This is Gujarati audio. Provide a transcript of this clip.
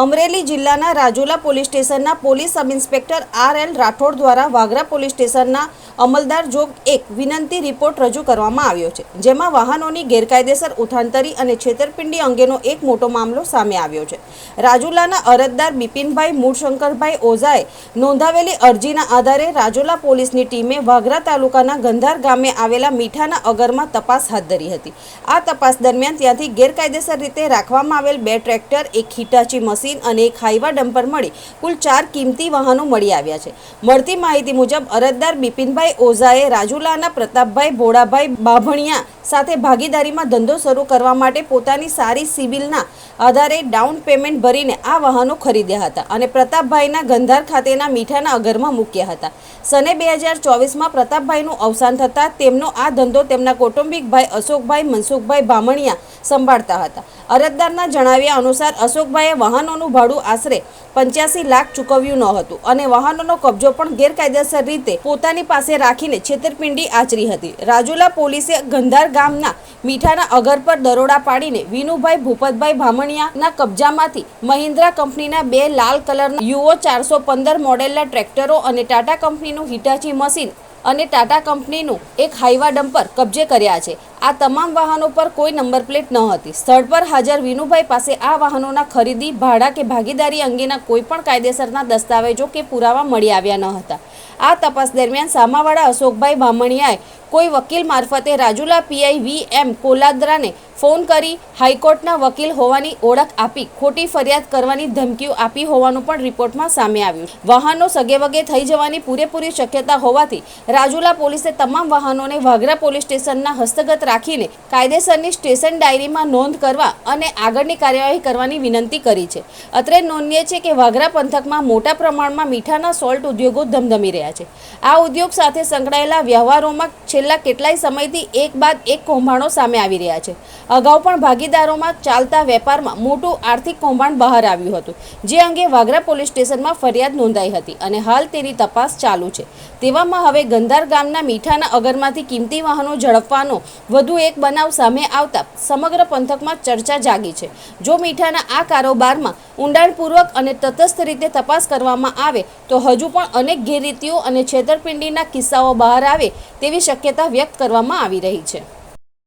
અમરેલી જિલ્લાના રાજુલા પોલીસ સ્ટેશનના પોલીસ સબ ઇન્સ્પેક્ટર આર.એલ. રાઠોડ દ્વારા વાગરા પોલીસ સ્ટેશનના અમલદાર જોગ 1 વિનંતી રિપોર્ટ રજૂ કરવામાં આવ્યો છે, જેમાં વાહનોની ગેરકાયદેસર ઉઠાંતરી અને છેતરપિંડી અંગેનો એક મોટો મામલો સામે આવ્યો છે. રાજુલાના અરજદાર બિપિનભાઈ મૂળશંકરભાઈ ઓઝાએ નોંધાવેલી અરજીના આધારે રાજુલા પોલીસની ટીમે વાગરા તાલુકાના ગંધાર ગામે આવેલા મીઠાના અગરમાં તપાસ હાથ ધરી હતી. આ તપાસ દરમિયાન ત્યાંથી ગેરકાયદેસર રીતે રાખવામાં આવેલ 2 ટ્રેક્ટર, એક હિટાચી મશીન અને એક હાઈવા ડમ્પર મળી કુલ 4 કિંમતી વાહનો મળી આવ્યા છે. મળતી માહિતી મુજબ અરજદાર બિપિનભાઈ ઓઝાએ રાજુલાના પ્રતાપભાઈ ભોળાભાઈ બાભણિયા સાથે ભાગીદારીમાં ધંધો શરૂ કરવા માટે પોતાની સારી સિવિલના આધારે ડાઉન પેમેન્ટ ભરીને આ વાહનો ખરીદ્યા હતા અને પ્રતાપભાઈના ગંધાર ખાતેના મીઠાના અગરમાં મૂક્યા હતા. સને 2024માં પ્રતાપભાઈનું અવસાન થતાં તેમનો આ ધંધો તેમના કૌટુંબિક ભાઈ અશોકભાઈ મનસુખભાઈ બામણિયા સંભાળતા હતા. અરજદારના જણાવ્યા અનુસાર અશોકભાઈએ વાહનોનું ભાડું આશરે 85 લાખ ચૂકવ્યું ન હતું અને વાહનોનો કબજો પણ ગેરકાયદેસર રીતે પોતાની પાસે રાખીને છેતરપિંડી આચરી હતી. રાજુલા પોલીસે ગંધાર ગામના મીઠાના અગર પર દરોડા પાડીને વિનુભાઈ ભૂપતભાઈ ભામણિયાના કબજામાંથી મહિન્દ્રા કંપનીના 2 લાલ કલરના યુઓ 415 મોડેલના ટ્રેક્ટરો અને ટાટા કંપનીનું હિટાચી મશીન અને ટાટા કંપનીનું એક હાઈવા ડમ્પર કબજે કર્યા છે. આ તમામ વાહનો પર કોઈ નંબર પ્લેટ ન હતી. સ્થળ પર હાજર વિનુભાઈ પાસે આ વાહનોના ખરીદી, ભાડા કે ભાગીદારી અંગેના કોઈ પણ કાયદેસરના દસ્તાવેજો કે પુરાવા મળી આવ્યા ન હતા. આ તપાસ દરમિયાન સામાવાળા અશોકભાઈ બામણિયાએ કોઈ વકીલ મારફતે રાજુલા પીઆઈ વી.એમ. કોલાદરાને ફોન કરી હાઈકોર્ટના વકીલ હોવાની ઓળખ આપી ખોટી ફરિયાદ કરવાની ધમકીઓ આપી હોવાનું પણ રિપોર્ટમાં સામે આવ્યું. વાહનો સગેવગે થઈ જવાની પૂરેપૂરી શક્યતા હોવાથી રાજુલા પોલીસે તમામ વાહનોને વાગરા પોલીસ સ્ટેશનના હસ્તગત રાખીને કાયદેસરની સ્ટેશન ડાયરીમાં નોંધ કરવા અને આગળની કાર્યવાહી કરવાની વિનંતી કરી છે. અત્રે નોંધનીય છે કે વાગરા પંથકમાં મોટા પ્રમાણમાં મીઠાના સોલ્ટ ઉદ્યોગો ધમધમી રહ્યા છે. આ ઉદ્યોગ સાથે સંકળાયેલા વ્યવહારોમાં છેલ્લા કેટલાય સમયથી એક બાદ એક કૌભાંડો સામે આવી રહ્યા છે. અગાઉ પણ ભાગીદારોમાં ચાલતા વેપારમાં મોટું આર્થિક કૌભાંડ બહાર આવ્યું હતું, જે અંગે વાગરા પોલીસ સ્ટેશનમાં ફરિયાદ નોંધાઈ હતી અને હાલ તેની તપાસ ચાલુ છે. તેવામાં હવે ગંધાર ગામના મીઠાના અગરમાંથી કિંમતી વાહનો ઝડપવાનો વધુ એક બનાવ સામે આવતા સમગ્ર પંથકમાં ચર્ચા જાગી છે. જો મીઠાના આ કારોબારમાં ઊંડાણપૂર્વક અને તટસ્થ રીતે તપાસ કરવામાં આવે તો હજુ પણ અનેક ગેરરીતિઓ અને છેતરપિંડીના કિસ્સાઓ બહાર આવે તેવી શક્યતા વ્યક્ત કરવામાં આવી રહી છે.